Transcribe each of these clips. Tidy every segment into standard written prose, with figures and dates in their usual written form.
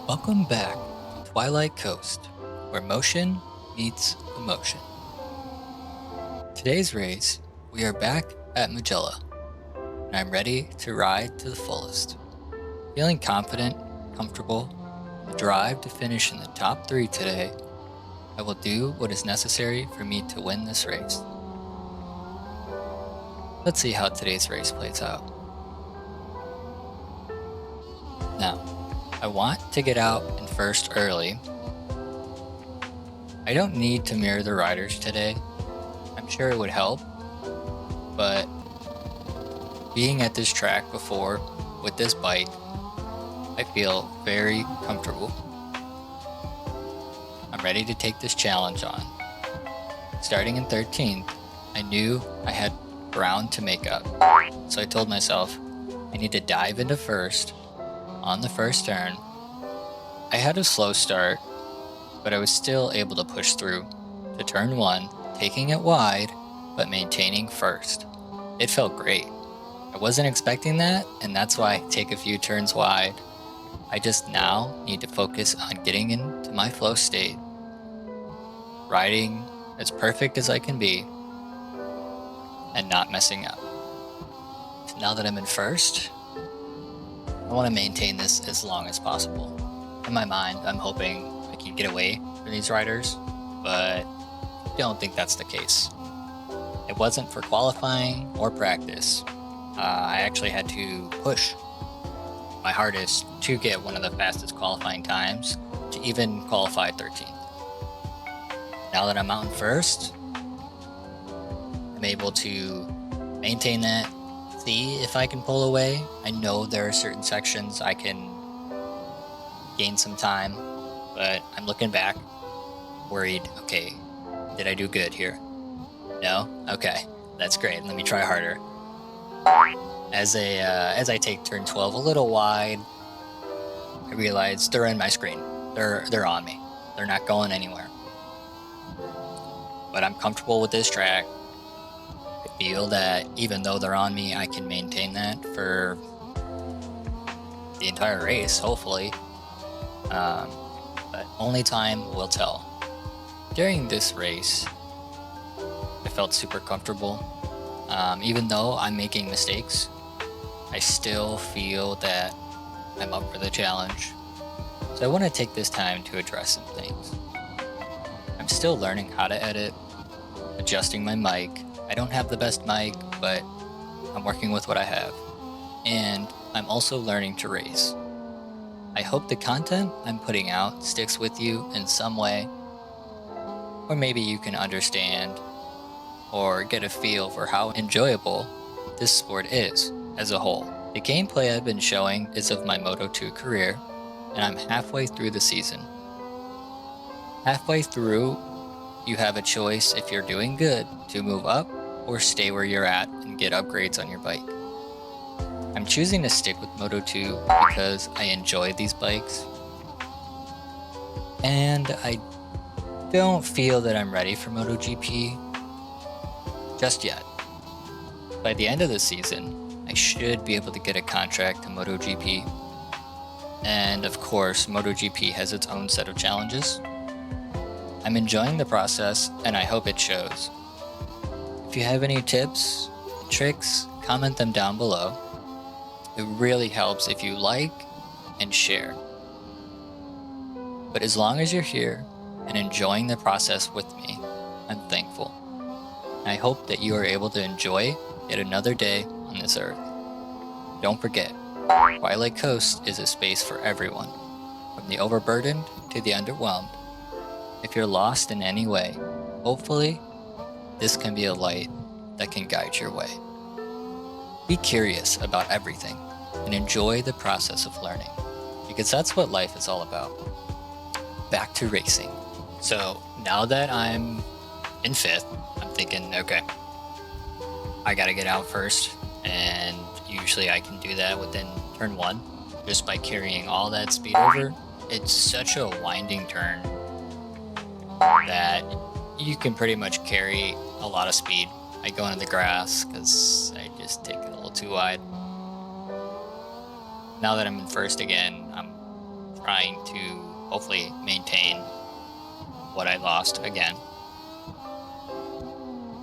Welcome back to Twilight Coast, where motion meets emotion. Today's race, we are back at Mugello, and I'm ready to ride to the fullest. Feeling confident, comfortable, and the drive to finish in the top 3 today, I will do what is necessary for me to win this race. Let's see how today's race plays out. Now, I want to get out in first early. I don't need to mirror the riders today. I'm sure it would help, but being at this track before with this bike, I feel very comfortable. I'm ready to take this challenge on. Starting in 13th, I knew I had ground to make up, so I told myself I need to dive into first on the first turn. I had a slow start, but I was still able to push through to turn 1, taking it wide, but maintaining first. It felt great. I wasn't expecting that, and that's why I take a few turns wide. I just now need to focus on getting into my flow state, riding as perfect as I can be, and not messing up. So now that I'm in first, I want to maintain this as long as possible. In my mind, I'm hoping I can get away from these riders, but I don't think that's the case. It wasn't for qualifying or practice. I actually had to push my hardest to get one of the fastest qualifying times to even qualify 13th. Now that I'm out in first, I'm able to maintain that, see if I can pull away. I know there are certain sections I can gain some time, but I'm looking back, worried, okay, did I do good here? No? Okay, that's great. Let me try harder. As I take turn 12 a little wide, I realize they're in my screen. They're on me. They're not going anywhere. But I'm comfortable with this track. I feel that even though they're on me, I can maintain that for the entire race, hopefully. But only time will tell. During this race, I felt super comfortable. Even though I'm making mistakes, I still feel that I'm up for the challenge. So I want to take this time to address some things. I'm still learning how to edit, adjusting my mic. I don't have the best mic, but I'm working with what I have. And I'm also learning to race. I hope the content I'm putting out sticks with you in some way, or maybe you can understand or get a feel for how enjoyable this sport is as a whole. The gameplay I've been showing is of my Moto2 career, and I'm halfway through the season. Halfway through, you have a choice if you're doing good to move up or stay where you're at and get upgrades on your bike. I'm choosing to stick with Moto2 because I enjoy these bikes, and I don't feel that I'm ready for MotoGP just yet. By the end of the season, I should be able to get a contract to MotoGP, and of course, MotoGP has its own set of challenges. I'm enjoying the process, and I hope it shows. If you have any tips, tricks, comment them down below. It really helps if you like and share. But as long as you're here and enjoying the process with me, I'm thankful. And I hope that you are able to enjoy yet another day on this earth. Don't forget, Twilight Coast is a space for everyone, from the overburdened to the underwhelmed. If you're lost in any way, hopefully, this can be a light that can guide your way. Be curious about everything and enjoy the process of learning, because that's what life is all about. Back to racing. So now that I'm in 5th, I'm thinking, okay, I gotta get out first, and usually I can do that within turn 1 just by carrying all that speed over. It's such a winding turn that you can pretty much carry a lot of speed. I go into the grass because I just take it a little too wide. Now that I'm in first again, I'm trying to hopefully maintain what I lost again.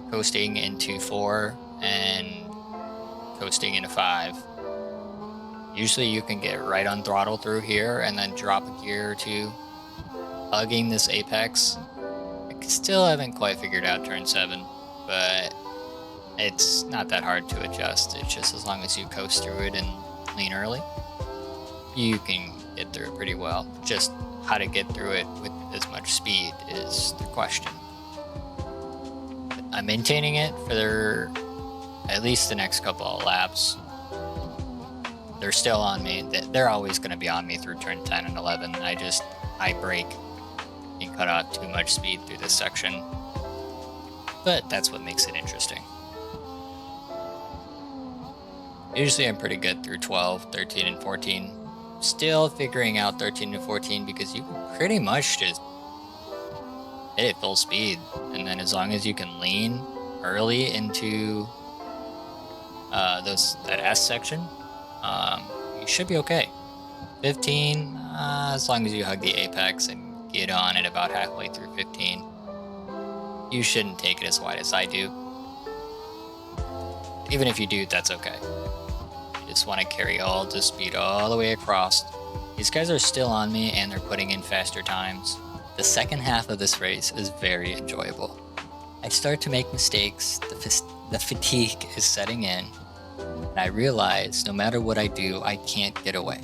Coasting into 4 and coasting into 5. Usually you can get right on throttle through here and then drop a gear or two. Hugging this apex. I still haven't quite figured out turn 7, but it's not that hard to adjust. It's just as long as you coast through it and lean early, you can get through it pretty well. Just how to get through it with as much speed is the question. I'm maintaining it for at least the next couple of laps. They're still on me. They're always going to be on me through turn 10 and 11. I brake and cut out too much speed through this section. But that's what makes it interesting. Usually I'm pretty good through 12, 13, and 14. Still figuring out 13 and 14 because you can pretty much just hit it full speed. And then as long as you can lean early into that S section, you should be okay. 15, as long as you hug the apex and get on it about halfway through 15, you shouldn't take it as wide as I do. Even if you do, that's okay. You just want to carry all the speed all the way across. These guys are still on me and they're putting in faster times. The second half of this race is very enjoyable. I start to make mistakes, the fatigue is setting in, and I realize no matter what I do, I can't get away.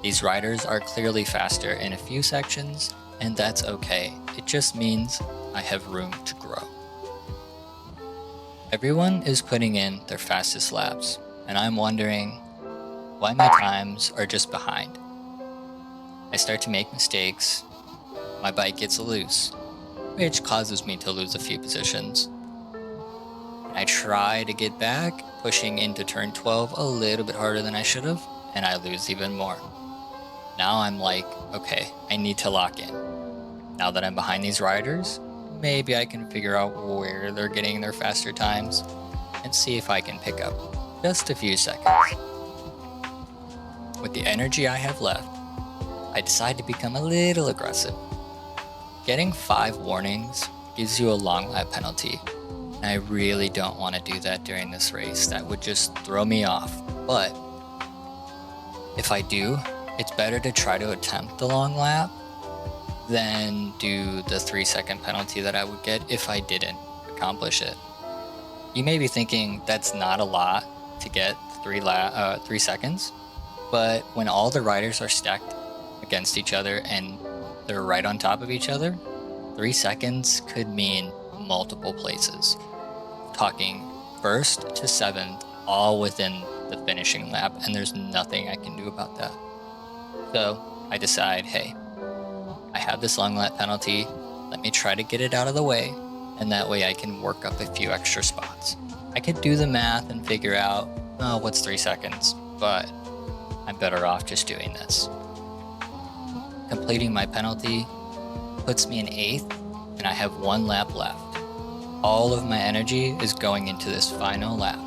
These riders are clearly faster in a few sections, and that's okay. It just means I have room to grow. Everyone is putting in their fastest laps, and I'm wondering why my times are just behind. I start to make mistakes. My bike gets loose, which causes me to lose a few positions. I try to get back, pushing into turn 12 a little bit harder than I should have, and I lose even more. Now I'm like, okay, I need to lock in. Now that I'm behind these riders, maybe I can figure out where they're getting their faster times and see if I can pick up just a few seconds. With the energy I have left, I decide to become a little aggressive. Getting 5 warnings gives you a long lap penalty, and I really don't want to do that during this race. That would just throw me off. But if I do, it's better to try to attempt the long lap than do the 3-second penalty that I would get if I didn't accomplish it. You may be thinking that's not a lot to get 3 seconds, but when all the riders are stacked against each other and they're right on top of each other, 3 seconds could mean multiple places. Talking 1st to 7th, all within the finishing lap, and there's nothing I can do about that. So I decide, hey, I have this long lap penalty, let me try to get it out of the way, and that way I can work up a few extra spots. I could do the math and figure out, oh, what's 3 seconds, but I'm better off just doing this. Completing my penalty puts me in 8th, and I have 1 lap left. All of my energy is going into this final lap.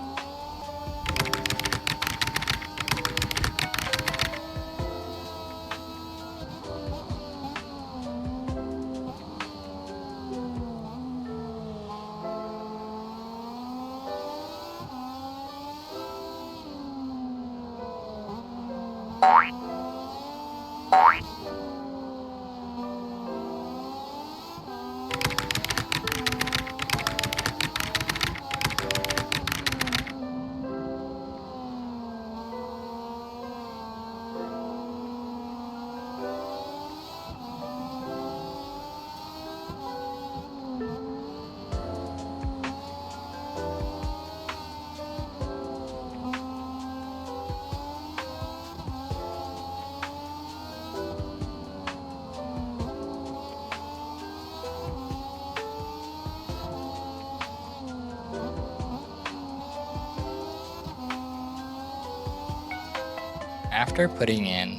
After putting in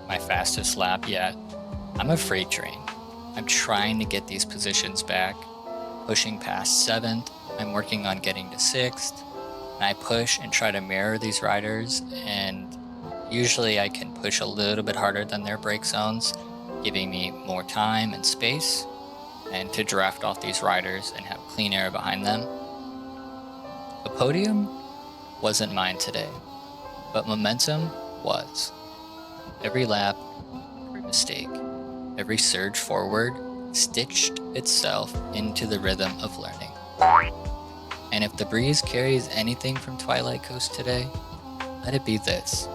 my fastest lap yet, I'm a freight train. I'm trying to get these positions back, pushing past 7th, I'm working on getting to 6th, and I push and try to mirror these riders, and Usually I can push a little bit harder than their brake zones, giving me more time and space and to draft off these riders and have clean air behind them. The podium wasn't mine today, but momentum was. Every lap, every mistake, every surge forward stitched itself into the rhythm of learning. And if the breeze carries anything from Twilight Coast today, let it be this: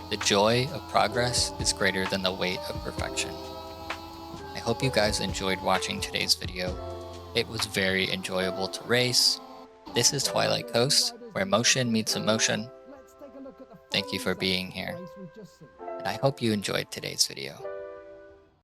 the joy of progress is greater than the weight of perfection. I hope you guys enjoyed watching today's video. It was very enjoyable to race. This is Twilight Coast, where motion meets emotion. Thank you for being here, and I hope you enjoyed today's video.